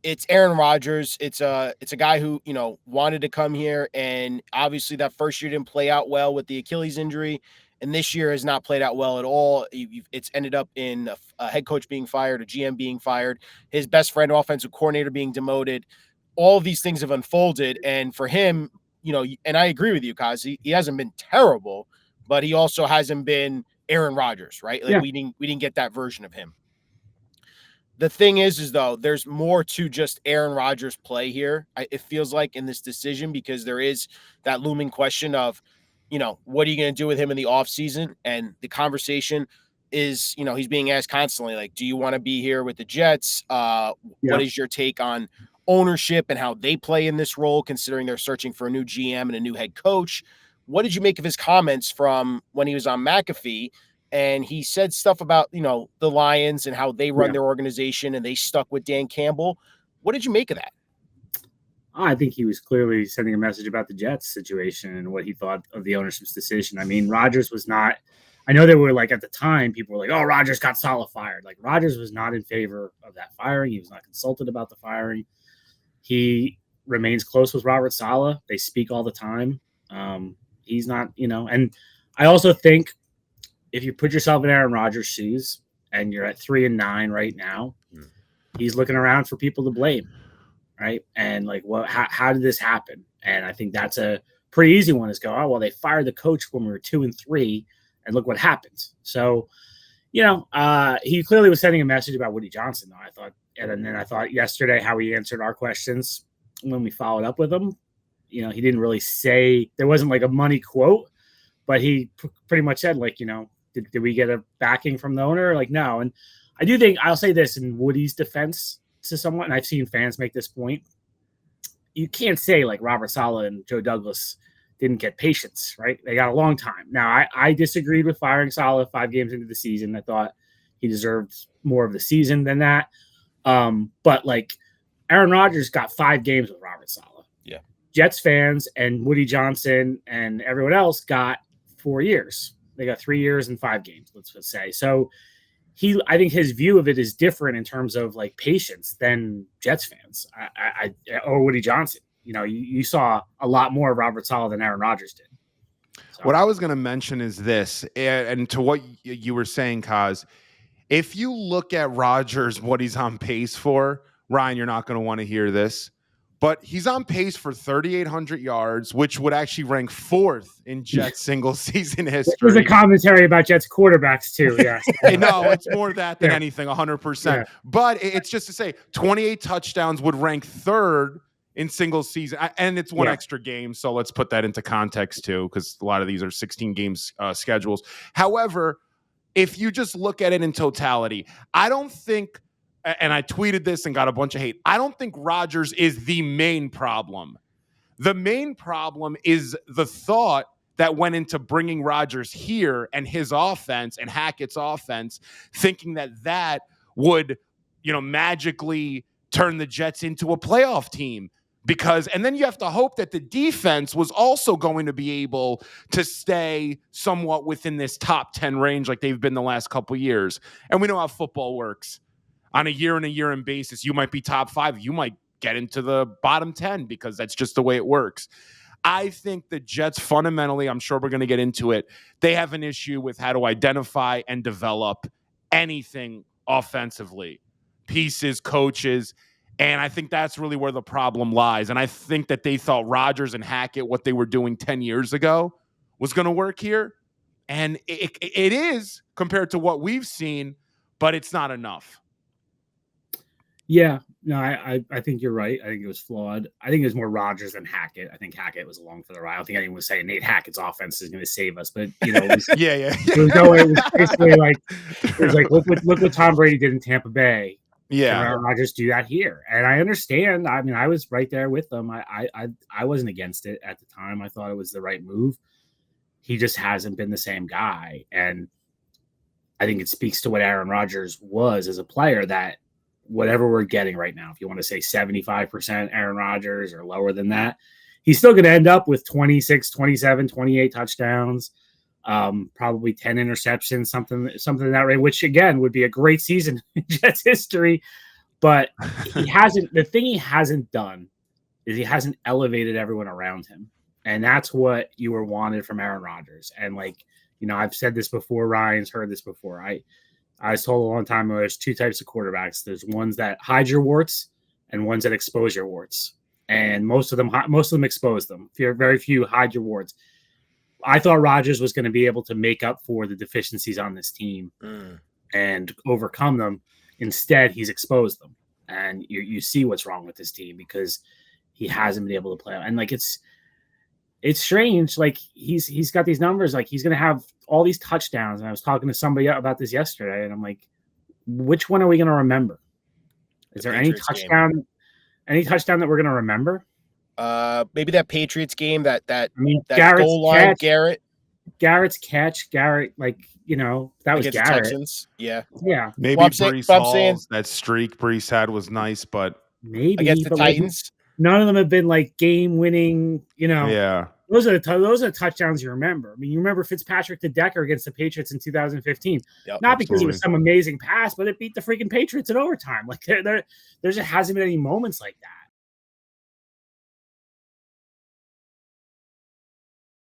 it's Aaron Rodgers. It's a guy who, wanted to come here, and obviously that first year didn't play out well with the Achilles injury, and this year has not played out well at all. It's ended up in a head coach being fired, a GM being fired, his best friend, offensive coordinator, being demoted. All of these things have unfolded, and for him, and I agree with you, Kaz, he hasn't been terrible, but he also hasn't been Aaron Rodgers, right? Like we didn't get that version of him. The thing is though, there's more to just Aaron Rodgers' play here. It feels like in this decision, because there is that looming question of, what are you going to do with him in the offseason? And the conversation is, he's being asked constantly, like, do you want to be here with the Jets? What is your take on ownership and how they play in this role, considering they're searching for a new GM and a new head coach? What did you make of his comments from when he was on McAfee? And he said stuff about, the Lions and how they run their organization, and they stuck with Dan Campbell. What did you make of that? I think he was clearly sending a message about the Jets situation and what he thought of the ownership's decision. I mean, Rodgers was not – I know they were like, at the time, people were like, oh, Rodgers got Saleh fired. Like, Rodgers was not in favor of that firing. He was not consulted about the firing. He remains close with Robert Saleh. They speak all the time. He's not, and I also think – if you put yourself in Aaron Rodgers' shoes and you're at 3-9 right now, he's looking around for people to blame, right? And like, how did this happen? And I think that's a pretty easy one, is go, oh, well, they fired the coach when we were 2-3, and look what happened. So, he clearly was sending a message about Woody Johnson, though, I thought. And then I thought yesterday how he answered our questions when we followed up with him. He didn't really say, there wasn't like a money quote, but he pretty much said, like, did we get a backing from the owner? Like, no. And I do think, I'll say this in Woody's defense to someone, and I've seen fans make this point, you can't say like Robert Saleh and Joe Douglas didn't get patience, right? They got a long time. Now, I disagreed with firing Saleh 5 games into the season. I thought he deserved more of the season than that. But like, Aaron Rodgers got 5 games with Robert Saleh. Yeah. Jets fans and Woody Johnson and everyone else got 4 years. They got 3 years and 5 games, let's say. So I think his view of it is different in terms of like patience than Jets fans or Woody Johnson. You saw a lot more of Robert Saleh than Aaron Rodgers did. So. What I was going to mention is this, and to what you were saying, Kaz, if you look at Rodgers, what he's on pace for, Ryan, you're not going to want to hear this, but he's on pace for 3,800 yards, which would actually rank 4th in Jets single season history. There's a commentary about Jets quarterbacks too. Yes. No, it's more that than anything, 100%. Yeah. But it's just to say 28 touchdowns would rank 3rd in single season. And it's one extra game. So let's put that into context too, because a lot of these are 16 games schedules. However, if you just look at it in totality, I don't think, and I tweeted this and got a bunch of hate, I don't think Rodgers is the main problem. The main problem is the thought that went into bringing Rodgers here and his offense and Hackett's offense, thinking that would, magically turn the Jets into a playoff team. And then you have to hope that the defense was also going to be able to stay somewhat within this top 10 range like they've been the last couple of years. And we know how football works. On a year-in basis, you might be top 5. You might get into the bottom 10 because that's just the way it works. I think the Jets fundamentally, I'm sure we're going to get into it, they have an issue with how to identify and develop anything offensively. Pieces, coaches, and I think that's really where the problem lies. And I think that they thought Rodgers and Hackett, what they were doing 10 years ago, was going to work here. And it is compared to what we've seen, but it's not enough. Yeah, no, I think you're right. I think it was flawed. I think it was more Rodgers than Hackett. I think Hackett was along for the ride. I don't think anyone was saying Nate Hackett's offense is going to save us, but it was, It was basically like look what Tom Brady did in Tampa Bay. Yeah, Aaron Rodgers do that here, and I understand. I mean, I was right there with them. I wasn't against it at the time. I thought it was the right move. He just hasn't been the same guy, and I think it speaks to what Aaron Rodgers was as a player, that whatever we're getting right now, if you want to say 75% Aaron Rodgers or lower than that, he's still going to end up with 26, 27, 28 touchdowns, probably 10 interceptions, something in that range, which again would be a great season in Jets history. But he hasn't. The thing he hasn't done is he hasn't elevated everyone around him, and that's what you were wanted from Aaron Rodgers. And like I've said this before. Ryan's heard this before. I was told a long time ago. There's two types of quarterbacks. There's ones that hide your warts and ones that expose your warts. And most of them expose them. Very few hide your warts. I thought Rodgers was going to be able to make up for the deficiencies on this team and overcome them. Instead, he's exposed them, and you see what's wrong with this team because he hasn't been able to play. And like it's strange. Like he's got these numbers. Like he's going to have all these touchdowns. And I was talking to somebody about this yesterday, and I'm like, which one are we going to remember? Is there any touchdown? Any touchdown that we're going to remember? Maybe that Patriots game. That Garrett's goal line, catch, Garrett's catch. Garrett, that was Garrett. Texans. Yeah. Maybe Breece Hall's that streak Breece had was nice, but maybe against the Titans, none of them have been like game-winning. Yeah. Those are the touchdowns you remember. I mean, you remember Fitzpatrick to Decker against the Patriots in 2015. Yep, Not because it was some amazing pass, but it beat the freaking Patriots in overtime. Like there just hasn't been any moments like that.